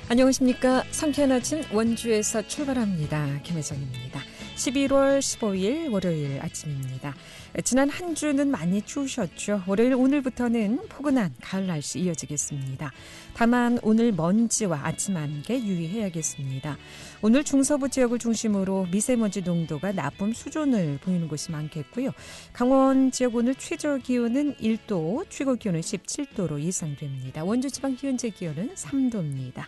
안녕하십니까. 상쾌한 아침 원주에서 출발합니다. 김혜정입니다. 11월 15일 월요일 아침입니다. 지난 한 주는 많이 추우셨죠. 월요일 오늘부터는 포근한 가을 날씨 이어지겠습니다. 다만 오늘 먼지와 아침 안개 유의해야겠습니다. 오늘 중서부 지역을 중심으로 미세먼지 농도가 나쁨 수준을 보이는 곳이 많겠고요. 강원 지역 오늘 최저 기온은 1도, 최고 기온은 17도로 예상됩니다. 원주 지방 현재 기온은 3도입니다.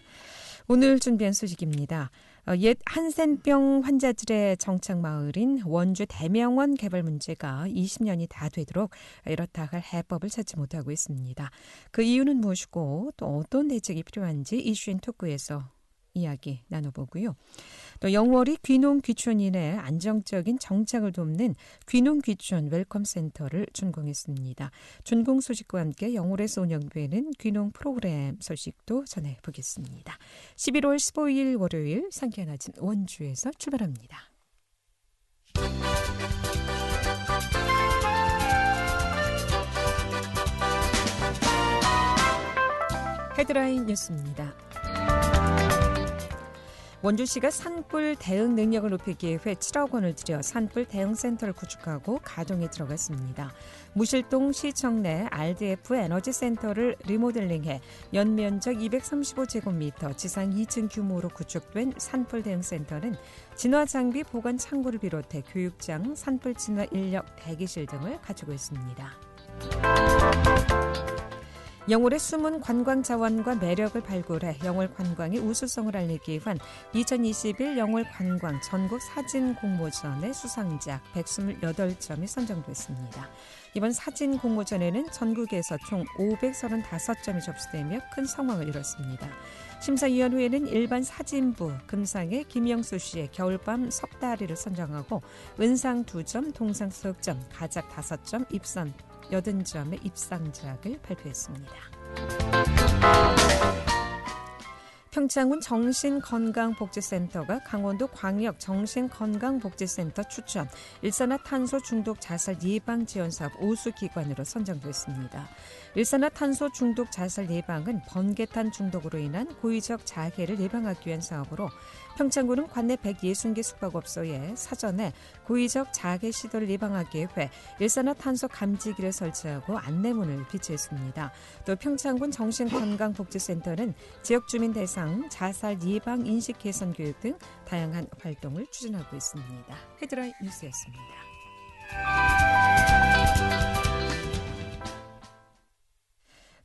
오늘 준비한 소식입니다. 옛 한센병 환자들의 정착마을인 원주 대명원 개발 문제가 20년이 다 되도록 이렇다 할 해법을 찾지 못하고 있습니다. 그 이유는 무엇이고 또 어떤 대책이 필요한지 이슈앤토크에서 이야기 나눠보고요. 또 영월이 귀농 귀촌인의 안정적인 정착을 돕는 귀농 귀촌 웰컴 센터를 준공했습니다. 준공 소식과 함께 영월에서 운영되는 귀농 프로그램 소식도 전해보겠습니다. 11월 15일 월요일 상쾌한 아침 원주에서 출발합니다. 헤드라인 뉴스입니다. 원주시가 산불 대응 능력을 높이기 위해 7억 원을 들여 산불 대응센터를 구축하고 가동에 들어갔습니다. 무실동 시청 내 RDF 에너지센터를 리모델링해 연면적 235제곱미터, 지상 2층 규모로 구축된 산불 대응센터는 진화장비 보관 창고를 비롯해 교육장, 산불 진화 인력 대기실 등을 갖추고 있습니다. 영월의 숨은 관광 자원과 매력을 발굴해 영월 관광의 우수성을 알리기 위한 2021 영월 관광 전국 사진 공모전의 수상작 128점이 선정됐습니다. 이번 사진 공모전에는 전국에서 총 535점이 접수되며 큰 성황을 이뤘습니다. 심사위원회는 일반 사진부, 금상의 김영수 씨의 겨울밤 석다리를 선정하고 은상 2점, 동상 3점, 가작 5점, 입선 80점의 입상작을 발표했습니다. 평창군 정신건강복지센터가 강원도 광역 정신건강복지센터 추천 일산화탄소 중독 자살 예방 지원사업 우수기관으로 선정됐습니다. 일산화탄소 중독 자살 예방은 번개탄 중독으로 인한 고의적 자해를 예방하기 위한 사업으로 평창군은 관내 160개 숙박업소에 사전에 고의적 자해 시도를 예방하기 위해 일산화탄소 감지기를 설치하고 안내문을 비치했습니다. 또 평창군 정신건강복지센터는 지역주민 대상 자살 예방 인식 개선 교육 등 다양한 활동을 추진하고 있습니다. 헤드라인 뉴스였습니다.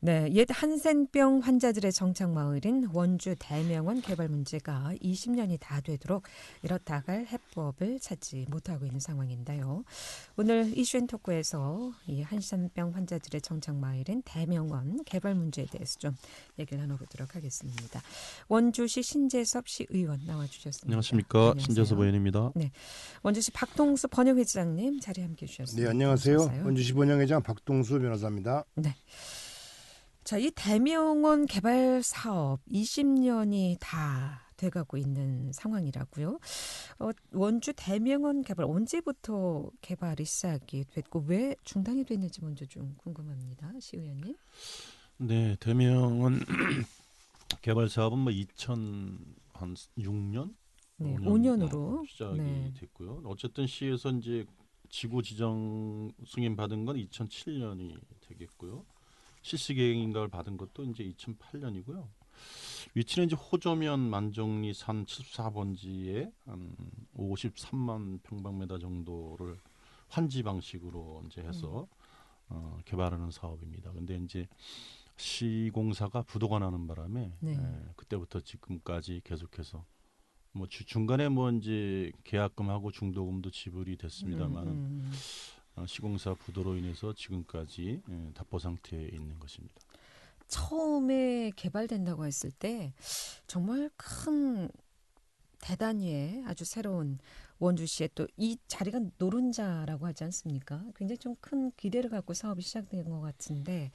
네, 옛 한센병 환자들의 정착마을인 원주 대명원 개발 문제가 20년이 다 되도록 이렇다 할 해법을 찾지 못하고 있는 상황인데요. 오늘 이슈앤토크에서 이 한센병 환자들의 정착마을인 대명원 개발 문제에 대해서 좀 얘기를 나눠보도록 하겠습니다. 원주시 신재섭 시의원 나와주셨습니다. 안녕하십니까. 안녕하세요. 신재섭 의원입니다. 네, 원주시 박동수 번영회장님 자리에 함께해 주셨습니다. 네, 안녕하세요. 원주시 번영회장 박동수 변호사입니다. 네. 자, 이 대명원 개발 사업 20년이 다 돼가고 있는 상황이라고요. 원주 대명원 개발 언제부터 개발이 시작이 됐고 왜 중단이 됐는지 먼저 좀 궁금합니다. 시 의원님. 네, 대명원 개발 사업은 2006년? 네, 5년으로 시작이 됐고요. 어쨌든 시에서 이제 지구 지정 승인 받은 건 2007년이 되겠고요. 실시 계획인가를 받은 것도 이제 2008년이고요. 위치는 이제 호저면 만정리 산 74번지에 한 53만 평방미터 정도를 환지 방식으로 이제 해서 개발하는 사업입니다. 근데 이제 시공사가 부도가 나는 바람에 그때부터 지금까지 계속해서 뭐 중간에 뭐 이제 계약금하고 중도금도 지불이 됐습니다만은 시공사 부도로 인해서 지금까지 답보 상태에 있는 것입니다. 처음에 개발된다고 했을 때 정말 큰 대단위의 아주 새로운 원주시에 또 이 자리가 노른자라고 하지 않습니까? 굉장히 좀 큰 기대를 갖고 사업이 시작된 것 같은데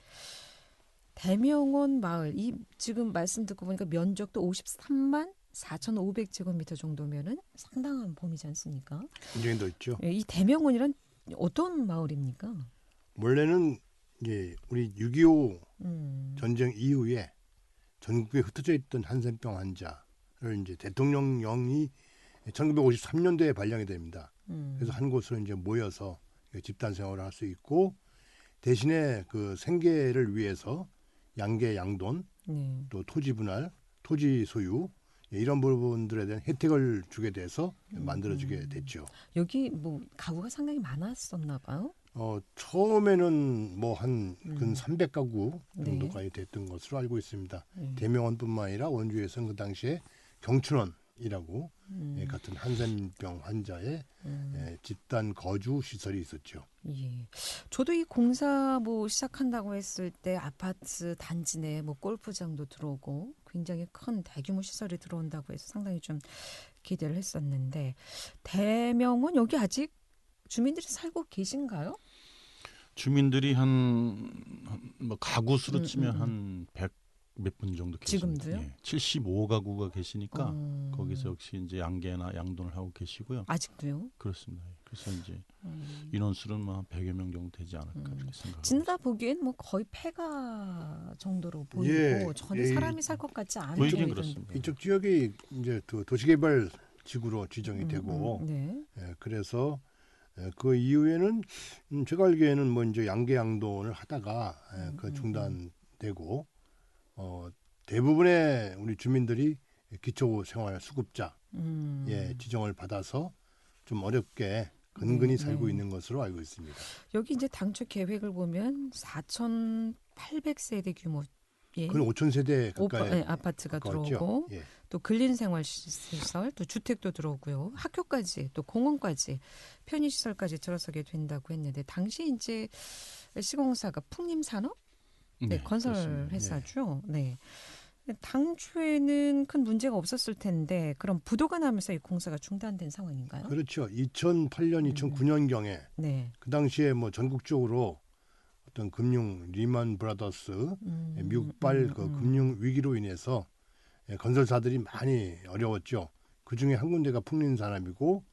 대명원 마을 이 지금 말씀 듣고 보니까 면적도 53만 4,500제곱미터 정도면은 상당한 범위지 않습니까? 굉장히 넓죠. 이 대명원이란 어떤 마을입니까? 원래는 이제 우리 6.25 전쟁 이후에 전국에 흩어져 있던 한센병 환자를 이제 대통령령이 1953년도에 발령이 됩니다. 그래서 한 곳으로 이제 모여서 집단 생활을 할 수 있고 대신에 그 생계를 위해서 양계 양돈 네. 또 토지 분할, 토지 소유 이런 부분들에 대한 혜택을 주게 돼서 만들어지게 됐죠. 여기 뭐 가구가 상당히 많았었나 봐요. 처음에는 뭐 한 근 300가구 네. 정도까지 됐던 것으로 알고 있습니다. 네. 대명원뿐만 아니라 원주에서는 그 당시에 경춘원이라고 같은 한센병 환자의 집단 거주 시설이 있었죠. 예. 저도 이 공사 뭐 시작한다고 했을 때 아파트 단지 내에 뭐 골프장도 들어오고 굉장히 큰 대규모 시설이 들어온다고 해서 상당히 좀 기대를 했었는데 대명은 여기 아직 주민들이 살고 계신가요? 주민들이 뭐 가구 수로 치면 한 100 몇 분 정도 계십니다. 지금도요? 예, 75가구가 계시니까 거기서 역시 이제 양계나 양돈을 하고 계시고요. 아직도요? 그렇습니다. 그래서 이제 인원수는 뭐 100여 명 정도 되지 않을까 그렇게 생각합니다. 지나다 보기엔 뭐 거의 폐가 정도로 보이고 예, 전혀 예, 사람이 살 것 같지 않은 보이긴 정도의 그렇습니다. 이쪽 지역이 이제 도시개발 지구로 지정이 되고 네. 그래서 그 이후에는 제가 알기에는 뭐 이제 양계 양돈을 하다가 그 중단되고 대부분의 우리 주민들이 기초생활 수급자 지정을 받아서 좀 어렵게 근근히 살고 있는 것으로 알고 있습니다. 여기 이제 당초 계획을 보면 4,800세대 규모 그건 5천 세대 가까이 아파트가 가까웠죠. 들어오고 예. 또 근린생활시설, 또 주택도 들어오고요. 학교까지 또 공원까지 편의시설까지 들어서게 된다고 했는데 당시 이제 시공사가 풍림산업 건설 회사죠. 네. 당초에는 큰 문제가 없었을 텐데 그럼 부도가 나면서 이 공사가 중단된 상황인가요? 그렇죠. 2008년, 2009년경에 네. 그 당시에 뭐 전국적으로 어떤 금융 리만 브라더스 미국발 그 금융 위기로 인해서 건설사들이 많이 어려웠죠. 그 중에 한 군데가 풍림산업이고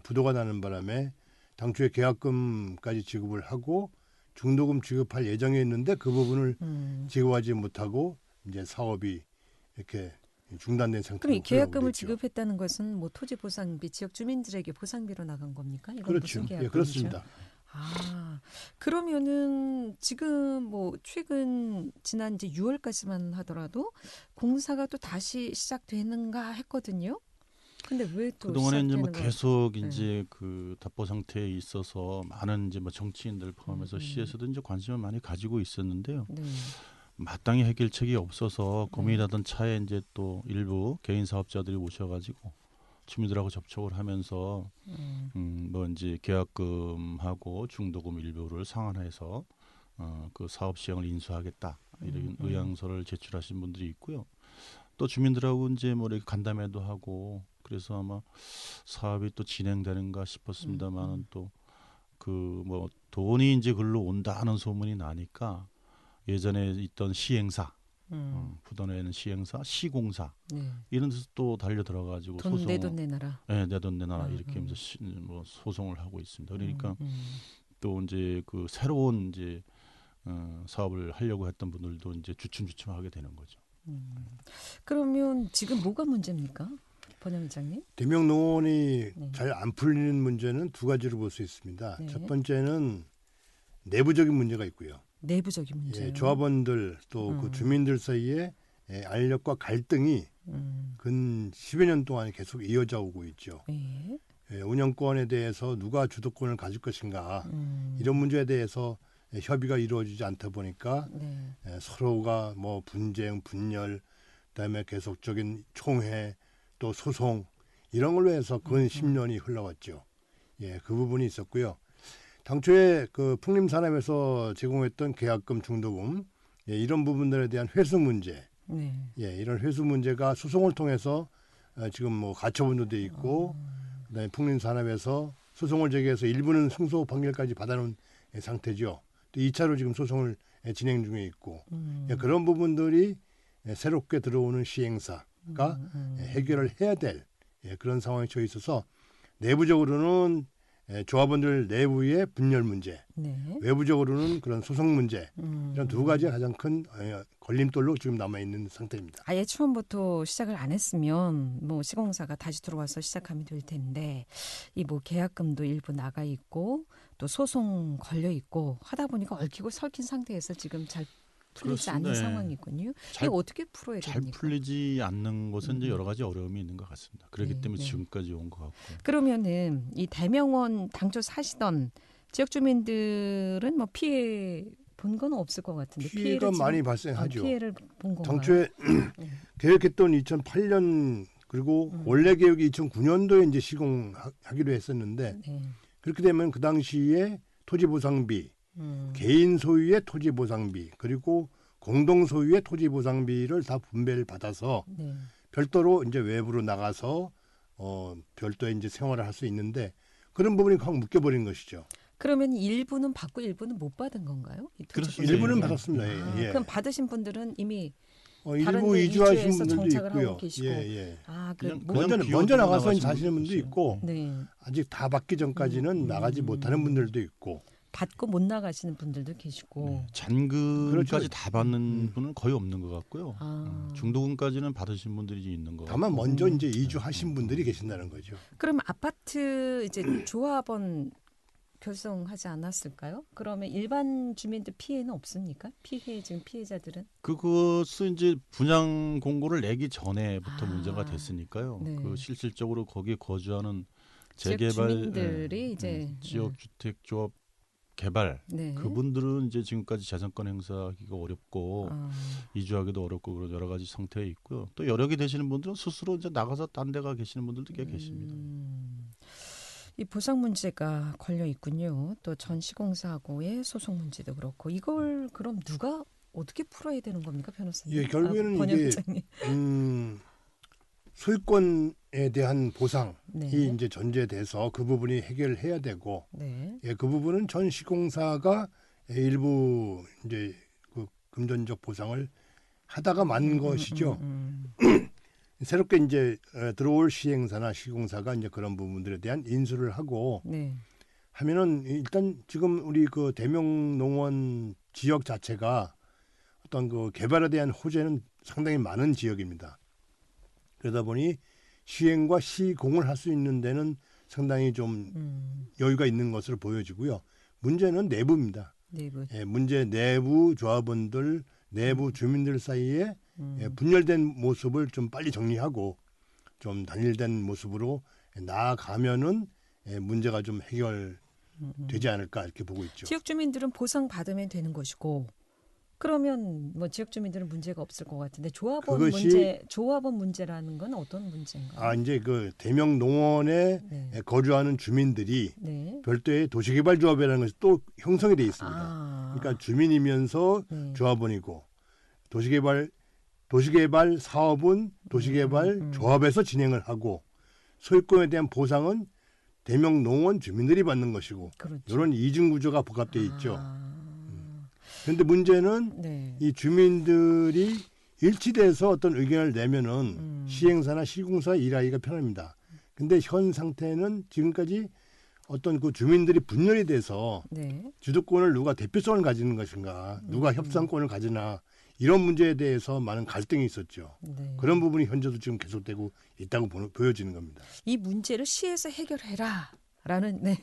부도가 나는 바람에 당초에 계약금까지 지급을 하고 중도금 지급할 예정이었는데 그 부분을 지급하지 못하고 이제 사업이 이렇게 중단된 상태로 그럼 이 계약금을 됐죠. 지급했다는 것은 뭐 토지 보상비, 지역 주민들에게 보상비로 나간 겁니까? 이건 그렇죠. 무슨 계약금이죠? 예, 그렇습니다. 아, 그러면은 지금 뭐 최근 지난 이제 6월까지만 하더라도 공사가 또 다시 시작되는가 했거든요. 근데 왜 또 그동안에 이제 뭐 시작되는 계속 이제 그 답보 상태에 있어서 많은 이제 뭐 정치인들 포함해서 시에서도 이제 관심을 많이 가지고 있었는데요. 네. 마땅히 해결책이 없어서 고민하던 차에 이제 또 일부 개인 사업자들이 오셔가지고 주민들하고 접촉을 하면서 뭐 이제 계약금하고 중도금 일부를 상환해서 그 사업 시행을 인수하겠다 이런 의향서를 제출하신 분들이 있고요. 또 주민들하고 이제 뭐 이렇게 간담회도 하고 그래서 아마 사업이 또 진행되는가 싶었습니다만은 또 그 뭐 돈이 이제 글로 온다 하는 소문이 나니까 예전에 있던 시행사, 부도내는 시행사, 시공사 네. 이런 데서 또 달려 들어가지고 돈 내 돈 내놔라. 네, 내 돈 내놔라 이렇게 하면서 뭐 소송을 하고 있습니다. 그러니까 또 이제 그 새로운 이제 사업을 하려고 했던 분들도 이제 주춤주춤하게 되는 거죠. 그러면 지금 뭐가 문제입니까, 번영장님? 대명농원이 네. 잘 안 풀리는 문제는 두 가지로 볼 수 있습니다. 네. 첫 번째는 내부적인 문제가 있고요. 내부적인 문제요. 조합원들 또 그 주민들 사이에 알력과 갈등이 근 10여 년 동안 계속 이어져 오고 있죠. 네. 운영권에 대해서 누가 주도권을 가질 것인가 이런 문제에 대해서 협의가 이루어지지 않다 보니까 네. 서로가 뭐 분쟁, 분열, 그다음에 계속적인 총회 또 소송 이런 걸로 해서 근 10년이 흘러왔죠. 예, 그 부분이 있었고요. 당초에 그 풍림산업에서 제공했던 계약금, 중도금 이런 부분들에 대한 회수 문제, 네. 이런 회수 문제가 소송을 통해서 지금 뭐 가처분도 돼 있고, 그다음에 풍림산업에서 소송을 제기해서 일부는 승소 판결까지 받아놓은 상태죠. 또 2차로 지금 소송을 진행 중에 있고, 그런 부분들이 새롭게 들어오는 시행사가 해결을 해야 될 그런 상황에 처해 있어서 내부적으로는 조합원들 내부의 분열 문제, 네. 외부적으로는 그런 소송 문제 이런 두 가지가 가장 큰 걸림돌로 지금 남아 있는 상태입니다. 아예 처음부터 시작을 안 했으면 뭐 시공사가 다시 들어와서 시작하면 될 텐데 이 뭐 계약금도 일부 나가 있고 또 소송 걸려 있고 하다 보니까 얽히고 설킨 상태에서 지금 잘 풀리지 않는 그렇습니다. 상황이군요. 잘- 이거 어떻게 풀어야 잘 됩니까? 풀리지 않는 것은 이제 여러 가지 어려움이 있는 것 같습니다. 그렇기 네, 때문에 네. 지금까지 온 것 같고요. 그러면은 이 대명원 당초 사시던 지역 주민들은 뭐 피해 본 건 없을 것 같은데 피해가 지금- 많이 발생하죠. 피해를 본 건가요? 당초에 네. 계획했던 2008년 그리고 원래 계획이 2009년도에 이제 시공하기로 했었는데 네. 그렇게 되면 그 당시에 토지 보상비, 음. 개인 소유의 토지 보상비 그리고 공동 소유의 토지 보상비를 다 분배를 받아서 네. 별도로 이제 외부로 나가서 별도의 이제 생활을 할 수 있는데 그런 부분이 확 묶여버린 것이죠. 그러면 일부는 받고 일부는 못 받은 건가요? 이 토지 그렇습니다. 보상을? 일부는 네. 받았습니다. 아, 예. 그럼 받으신 분들은 이미 다른 일부 데 이주하신 이주해서 분들도 정착을 있고요. 하고 계시고. 예, 예. 아, 그냥 뭐- 먼저 비워두고 나가서 나가시는 사시는 분도 분도 있고 네. 아직 다 받기 전까지는 나가지 못하는 분들도 있고 받고 못 나가시는 분들도 계시고. 잔금까지 그렇죠. 다 받는 분은 거의 없는 것 같고요. 아. 중도금까지는 받으신 분들이 있는 것 다만 같고. 먼저 이제 이주하신 분들이 계신다는 거죠. 그럼 아파트 이제 조합원 결성하지 않았을까요? 그러면 일반 주민들 피해는 없습니까? 지금 피해자들은? 그것은 이제 분양 공고를 내기 전에부터 아. 문제가 됐으니까요. 네. 그 실질적으로 거기에 거주하는 지역 재개발 주민들이 이제 지역주택조합 개발 네. 그분들은 이제 지금까지 재산권 행사하기가 어렵고 아, 이주하기도 어렵고 그런 여러 가지 상태에 있고요. 또 여력이 되시는 분들은 스스로 이제 나가서 딴 데 가 계시는 분들도 꽤 계십니다. 이 보상 문제가 걸려 있군요. 또 전 시공사하고의 소송 문제도 그렇고 이걸 그럼 누가 어떻게 풀어야 되는 겁니까, 변호사님? 예, 결국에는 권 이게 위원장님. 소유권에 대한 보상이 네. 이제 전제돼서 그 부분이 해결해야 되고 네. 예, 그 부분은 전 시공사가 일부 이제 그 금전적 보상을 하다가 만 것이죠. 새롭게 이제 들어올 시행사나 시공사가 이제 그런 부분들에 대한 인수를 하고 네. 하면은 일단 지금 우리 그 대명농원 지역 자체가 어떤 그 개발에 대한 호재는 상당히 많은 지역입니다. 그러다 보니 시행과 시공을 할 수 있는 데는 상당히 좀 여유가 있는 것으로 보여지고요. 문제는 내부입니다. 내부. 예, 문제 내부 조합원들, 내부 주민들 사이에 분열된 모습을 좀 빨리 정리하고 좀 단일된 모습으로 나아가면은 문제가 좀 해결되지 않을까 이렇게 보고 있죠. 지역 주민들은 보상 받으면 되는 것이고 그러면 뭐 지역 주민들은 문제가 없을 것 같은데 조합원 문제라는 건 어떤 문제인가요? 아 이제 그 대명 농원에 네. 거주하는 주민들이 네. 별도의 도시개발조합이라는 것이 또 형성이 돼 있습니다. 아. 그러니까 주민이면서 네. 조합원이고 도시개발 사업은 도시개발 조합에서 진행을 하고 소유권에 대한 보상은 대명 농원 주민들이 받는 것이고 그렇죠. 이런 이중 구조가 복합되어 있죠. 아. 그런데 문제는 네. 이 주민들이 일치돼서 어떤 의견을 내면은 시행사나 시공사 일하기가 편합니다. 근데 현 상태는 지금까지 어떤 그 주민들이 분열이 돼서 네. 주도권을 누가 대표성을 가지는 것인가, 누가 협상권을 가지나 이런 문제에 대해서 많은 갈등이 있었죠. 네. 그런 부분이 현재도 지금 계속되고 있다고 보여지는 겁니다. 이 문제를 시에서 해결해라. 라는 네,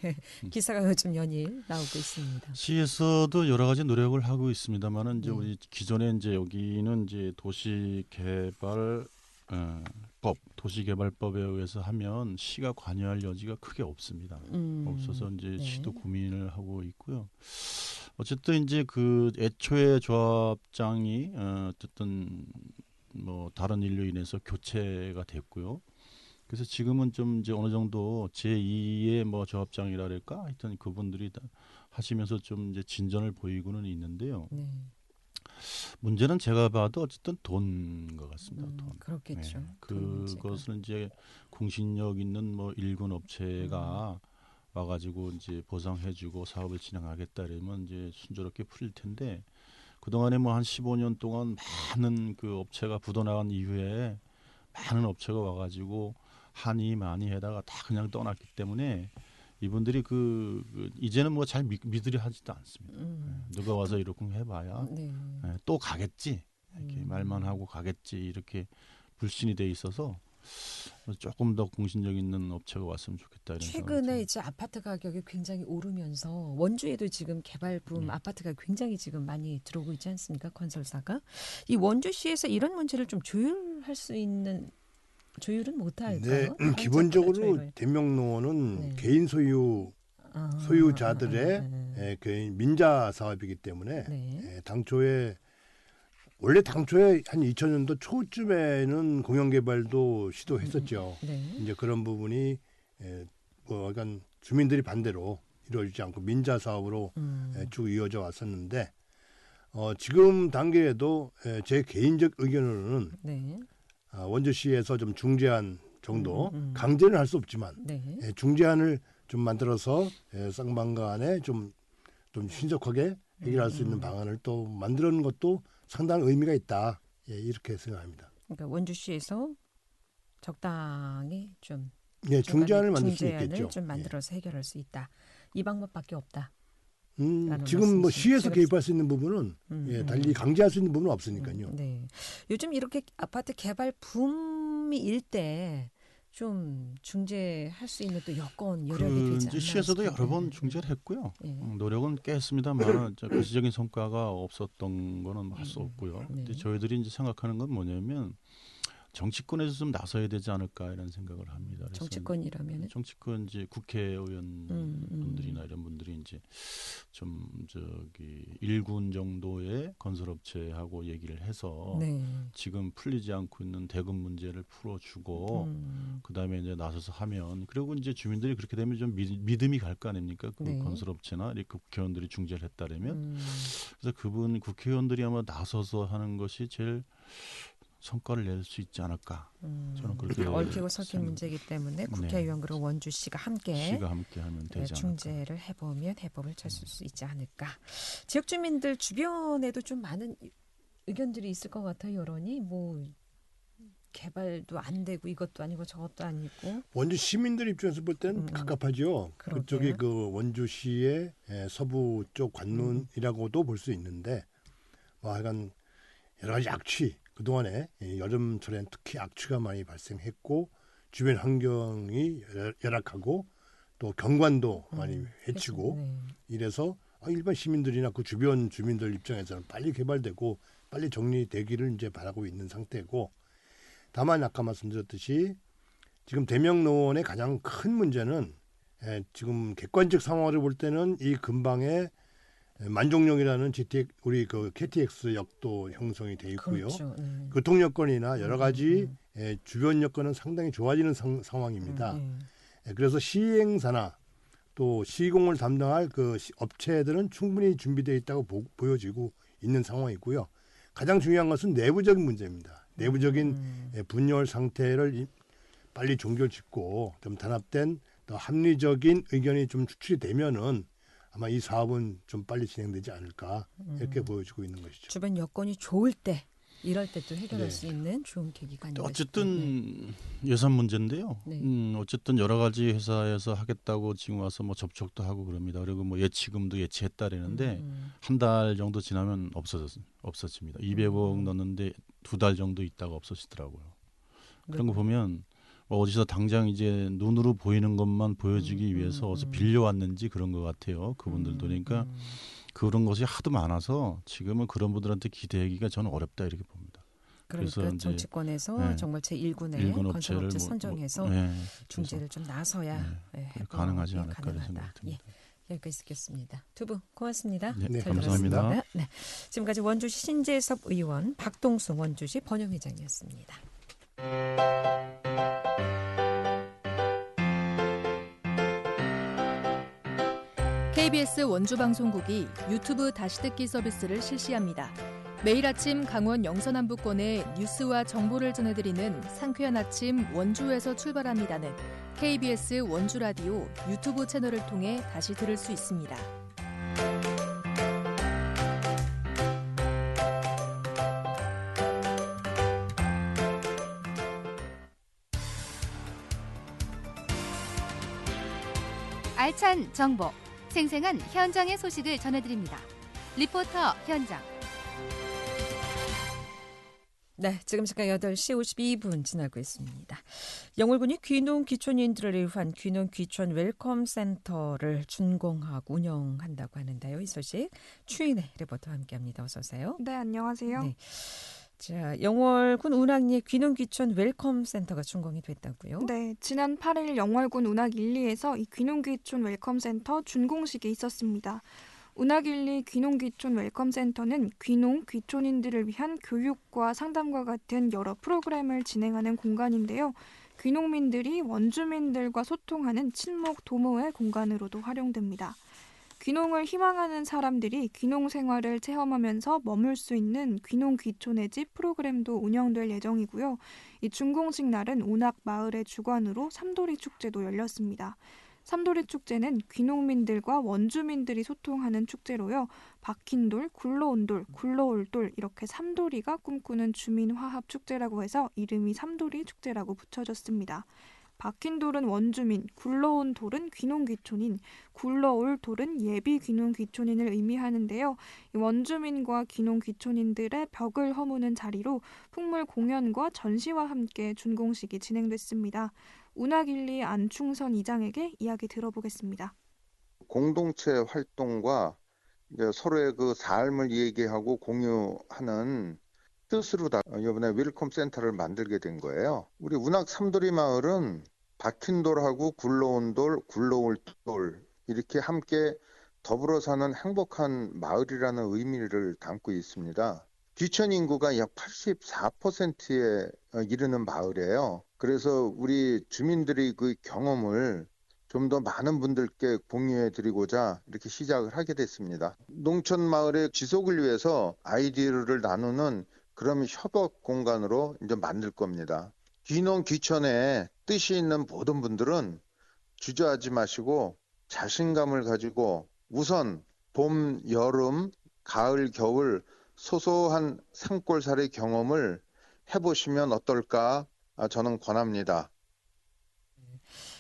기사가 요즘 연일 나오고 있습니다. 시에서도 여러 가지 노력을 하고 있습니다만은 이제 네. 우리 기존에 이제 여기는 이제 도시개발법에 의해서 하면 시가 관여할 여지가 크게 없습니다. 없어서 이제 네. 시도 고민을 하고 있고요. 어쨌든 이제 그 애초에 조합장이 어쨌든 뭐 다른 일로 인해서 교체가 됐고요. 그래서 지금은 좀 이제 어느 정도 제2의 뭐 조합장이라 그럴까 하여튼 그분들이 다 하시면서 좀 이제 진전을 보이고는 있는데요. 네. 문제는 제가 봐도 어쨌든 돈인 것 같습니다. 돈. 그렇겠죠. 네. 돈 문제가. 그것은 이제 공신력 있는 뭐 일군 업체가 와가지고 이제 보상해주고 사업을 진행하겠다 이러면 이제 순조롭게 풀릴 텐데 그 동안에 뭐 한 15년 동안 많은 그 업체가 부도나간 이후에 많은 업체가 와가지고 하니 많이 해다가 다 그냥 떠났기 때문에 이분들이 이제는 뭐 잘 믿으려 하지도 않습니다. 누가 와서 이렇게 해봐야 네. 또 가겠지 이렇게 말만 하고 가겠지 이렇게 불신이 돼 있어서 조금 더 공신력 있는 업체가 왔으면 좋겠다. 이런 최근에 이제 아파트 가격이 굉장히 오르면서 원주에도 지금 개발붐 아파트가 굉장히 지금 많이 들어오고 있지 않습니까? 건설사가 이 원주시에서 이런 문제를 좀 조율할 수 있는 조율은 못할까요? 네, 기본적으로 대명농원은 네. 개인 소유자들의 개인 민자 사업이기 때문에 네. 원래 당초에 한 2000년도 초쯤에는 공영개발도 시도했었죠. 네. 이제 그런 부분이 뭐 약간 주민들이 반대로 이루어지지 않고 민자 사업으로 쭉 이어져 왔었는데 지금 단계에도 제 개인적 의견으로는 네. 원주시에서 좀 중재안 정도 강제는 할 수 없지만 네. 중재안을 좀 만들어서 쌍방간에 좀 신속하게 해결할 수 있는 방안을 또 만드는 것도 상당한 의미가 있다. 이렇게 생각합니다. 그러니까 원주시에서 적당히 좀 중재안을 만들 수 있겠죠. 좀 만들어서 해결할 수 있다. 이 방법밖에 없다. 지금 뭐 말씀이시죠? 시에서 개입할 수 있는 부분은 달리 강제할 수 있는 부분은 없으니까요. 네. 요즘 이렇게 아파트 개발 붐이 일 때 좀 중재할 수 있는 또 여건 여력이 되지 않나 시에서도 싶은데. 여러 번 중재를 했고요. 네. 노력은 꽤 했습니다만 구체적인 성과가 없었던 거는 할 수 없고요. 네. 근데 저희들이 이제 생각하는 건 뭐냐면 정치권에서 좀 나서야 되지 않을까 이런 생각을 합니다. 그래서 정치권이라면은 정치권 이제 국회의원 분들이나 이런 분들이 이제 좀 일군 정도의 건설업체하고 얘기를 해서 네. 지금 풀리지 않고 있는 대금 문제를 풀어주고 그다음에 이제 나서서 하면 그리고 이제 주민들이 그렇게 되면 좀 믿음이 갈 거 아닙니까? 그 네. 건설업체나 이렇게 국회의원들이 중재를 했다라면 그래서 국회의원들이 아마 나서서 하는 것이 제일 성과를 낼 수 있지 않을까. 저는 그렇게 얽히고 섞인 문제이기 때문에 국회의원 그리고 원주시가 함께 하면 되지 않을까. 중재를 해보면 해법을 찾을 수 있지 않을까. 지역 주민들 주변에도 좀 많은 의견들이 있을 것 같아요. 여론이 뭐 개발도 안 되고 이것도 아니고 저것도 아니고. 원주 시민들 입장에서 볼 때는 갑갑하죠. 그러게요. 그쪽이 원주시의 서부 쪽 관문이라고도 볼 수 있는데 뭐 하여간 여러 가지 악취 그동안에 여름철엔 특히 악취가 많이 발생했고 주변 환경이 열악하고 또 경관도 많이 해치고 이래서 일반 시민들이나 그 주변 주민들 입장에서는 빨리 개발되고 빨리 정리되기를 이제 바라고 있는 상태고 다만 아까 말씀드렸듯이 지금 대명농원의 가장 큰 문제는 지금 객관적 상황을 볼 때는 이 근방에 만종역이라는 우리 KTX 역도 형성이 돼 있고요. 그렇죠. 교통 여건이나 여러 가지 주변 여건은 상당히 좋아지는 상황입니다. 그래서 시행사나 또 시공을 담당할 그 업체들은 충분히 준비되어 있다고 보여지고 있는 상황이고요. 가장 중요한 것은 내부적인 문제입니다. 내부적인 분열 상태를 빨리 종결짓고 좀 단합된 더 합리적인 의견이 좀 추출이 되면은 아마 이 사업은 좀 빨리 진행되지 않을까 이렇게 보여지고 있는 것이죠. 주변 여건이 좋을 때 이럴 때 또 해결할 수 있는 좋은 계기가 아닌가 어쨌든 예산 문제인데요. 어쨌든 여러 가지 회사에서 하겠다고 지금 와서 뭐 접촉도 하고 그럽니다. 그리고 뭐 예치금도 예치했다라는데 한 달 정도 지나면 없어집니다. 200억 넣는데 2달 정도 있다가 없어지더라고요. 그런 거 보면 뭐 어디서 당장 이제 눈으로 보이는 것만 보여주기 위해서 어디서 빌려왔는지 그런 것 같아요. 그분들도. 그러니까 그런 것이 하도 많아서 지금은 그런 분들한테 기대하기가 저는 어렵다 이렇게 봅니다. 그러니까 그래서 정치권에서 정말 제1군의 건설업체 선정해서 중재를 좀 나서야 가능하지 않을까 이런 생각이 듭니다. 여기까지 듣겠습니다. 두 분 고맙습니다. 네, 감사합니다. 네, 지금까지 원주시 신재섭 의원, 박동수 원주시 번영회장이었습니다. KBS 원주방송국이 유튜브 다시 듣기 서비스를 실시합니다. 매일 아침 강원 영서남부권의 뉴스와 정보를 전해드리는 상쾌한 아침 원주에서 출발합니다는 KBS 원주라디오 유튜브 채널을 통해 다시 들을 수 있습니다. 알찬 정보, 생생한 현장의 소식을 전해드립니다. 리포터 현장. 네, 지금 시각 8시 52분 지나고 있습니다. 영월군이 귀농 귀촌인들을 위한 귀농 귀촌 웰컴 센터를 준공하고 운영한다고 하는데요. 이 소식 추인의 리포터와 함께합니다. 어서 오세요. 네, 안녕하세요. 네. 자, 영월군 운학리에 귀농 귀촌 웰컴 센터가 준공이 됐다고요? 네, 지난 8일 영월군 운학 1, 2에서 이 귀농 귀촌 웰컴 센터 준공식이 있었습니다. 운학 1, 2 귀농 귀촌 웰컴 센터는 귀농 귀촌인들을 위한 교육과 상담과 같은 여러 프로그램을 진행하는 공간인데요. 귀농민들이 원주민들과 소통하는 친목 도모의 공간으로도 활용됩니다. 귀농을 희망하는 사람들이 귀농 생활을 체험하면서 머물 수 있는 귀농 귀촌의 집 프로그램도 운영될 예정이고요. 이 준공식 날은 운학 마을의 주관으로 삼도리 축제도 열렸습니다. 삼도리 축제는 귀농민들과 원주민들이 소통하는 축제로요. 박힌 돌, 굴러온 돌, 굴러올 돌 이렇게 삼도리가 꿈꾸는 주민화합 축제라고 해서 이름이 삼도리 축제라고 붙여졌습니다. 박힌 돌은 원주민, 굴러온 돌은 귀농귀촌인, 굴러올 돌은 예비 귀농귀촌인을 의미하는데요. 원주민과 귀농귀촌인들의 벽을 허무는 자리로 풍물 공연과 전시와 함께 준공식이 진행됐습니다. 운학일리 안충선 이장에게 이야기 들어보겠습니다. 공동체 활동과 이제 서로의 그 삶을 얘기하고 공유하는 뜻으로 이번에 웰컴 센터를 만들게 된 거예요. 우리 운학 삼도리 마을은 박힌 돌하고 굴러온 돌, 굴러올 돌 이렇게 함께 더불어 사는 행복한 마을이라는 의미를 담고 있습니다. 귀촌 인구가 약 84%에 이르는 마을이에요. 그래서 우리 주민들의 그 경험을 좀 더 많은 분들께 공유해 드리고자 이렇게 시작을 하게 됐습니다. 농촌 마을의 지속을 위해서 아이디어를 나누는 그런 협업 공간으로 이제 만들 겁니다. 귀농 귀촌에 뜻이 있는 모든 분들은 주저하지 마시고 자신감을 가지고 우선 봄, 여름, 가을, 겨울 소소한 산골살이 경험을 해보시면 어떨까 저는 권합니다.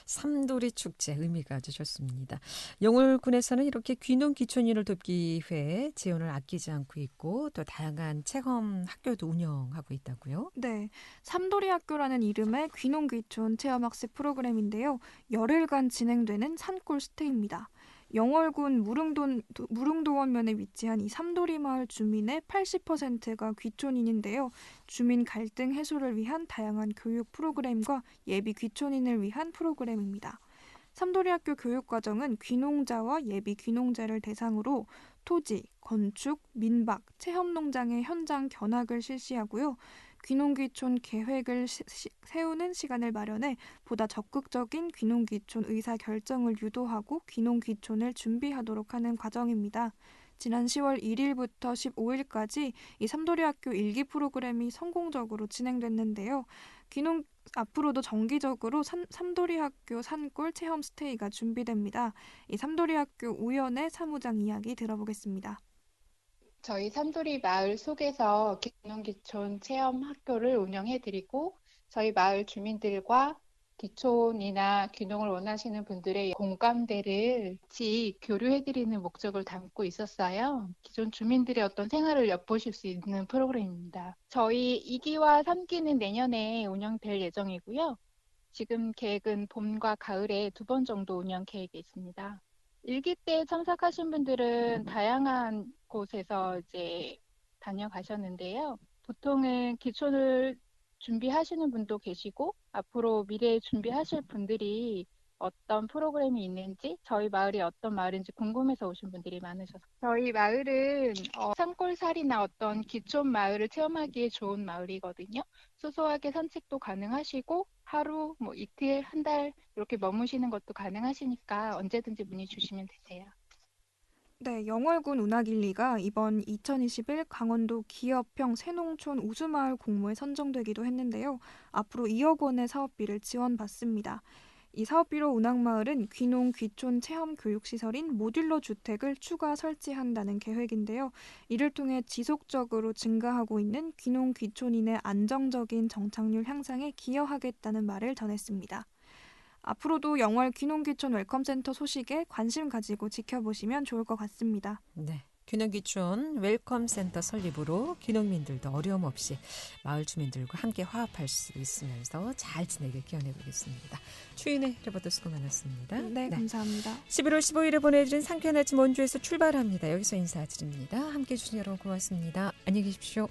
삼도리 축제 의미가 아주 좋습니다. 영월군에서는 이렇게 귀농 귀촌인을 돕기 위해 재원을 아끼지 않고 있고 또 다양한 체험 학교도 운영하고 있다고요? 네, 삼도리 학교라는 이름의 귀농 귀촌 체험학습 프로그램인데요. 열흘간 진행되는 산골 스테이입니다. 영월군 무릉도원면에 위치한 이 삼도리 마을 주민의 80%가 귀촌인인데요. 주민 갈등 해소를 위한 다양한 교육 프로그램과 예비 귀촌인을 위한 프로그램입니다. 삼도리 학교 교육과정은 귀농자와 예비 귀농자를 대상으로 토지, 건축, 민박, 체험농장의 현장 견학을 실시하고요. 귀농귀촌 계획을 세우는 시간을 마련해 보다 적극적인 귀농귀촌 의사결정을 유도하고 귀농귀촌을 준비하도록 하는 과정입니다. 지난 10월 1일부터 15일까지 이 삼도리학교 1기 프로그램이 성공적으로 진행됐는데요. 앞으로도 정기적으로 삼도리학교 산골 체험 스테이가 준비됩니다. 이 삼도리학교 우연의 사무장 이야기 들어보겠습니다. 저희 삼도리 마을 속에서 귀농귀촌 체험 학교를 운영해드리고 저희 마을 주민들과 귀촌이나 귀농을 원하시는 분들의 공감대를 같이 교류해드리는 목적을 담고 있었어요. 기존 주민들의 어떤 생활을 엿보실 수 있는 프로그램입니다. 저희 2기와 3기는 내년에 운영될 예정이고요. 지금 계획은 봄과 가을에 2번 정도 운영 계획이 있습니다. 1기 때 참석하신 분들은 다양한 곳에서 이제 다녀가셨는데요. 보통은 귀촌을 준비하시는 분도 계시고 앞으로 미래에 준비하실 분들이 어떤 프로그램이 있는지 저희 마을이 어떤 마을인지 궁금해서 오신 분들이 많으셔서 저희 마을은 산골살이나 어떤 귀촌 마을을 체험하기에 좋은 마을이거든요. 소소하게 산책도 가능하시고 하루, 이틀, 한 달 이렇게 머무시는 것도 가능하시니까 언제든지 문의 주시면 되세요. 네, 영월군 운학일리가 이번 2021 강원도 기업형 새농촌 우수마을 공모에 선정되기도 했는데요. 앞으로 2억 원의 사업비를 지원받습니다. 이 사업비로 운학마을은 귀농, 귀촌 체험 교육시설인 모듈러 주택을 추가 설치한다는 계획인데요. 이를 통해 지속적으로 증가하고 있는 귀농, 귀촌인의 안정적인 정착률 향상에 기여하겠다는 말을 전했습니다. 앞으로도 영월 귀농귀촌 웰컴센터 소식에 관심 가지고 지켜보시면 좋을 것 같습니다. 네. 귀농귀촌 웰컴센터 설립으로 귀농민들도 어려움 없이 마을 주민들과 함께 화합할 수 있으면서 잘 지내길 기원해보겠습니다. 추인의 리포터 수고 많았습니다. 네, 감사합니다. 11월 15일에 보내드린 상쾌한 아침 원주에서 출발합니다. 여기서 인사드립니다. 함께해 주신 여러분 고맙습니다. 안녕히 계십시오.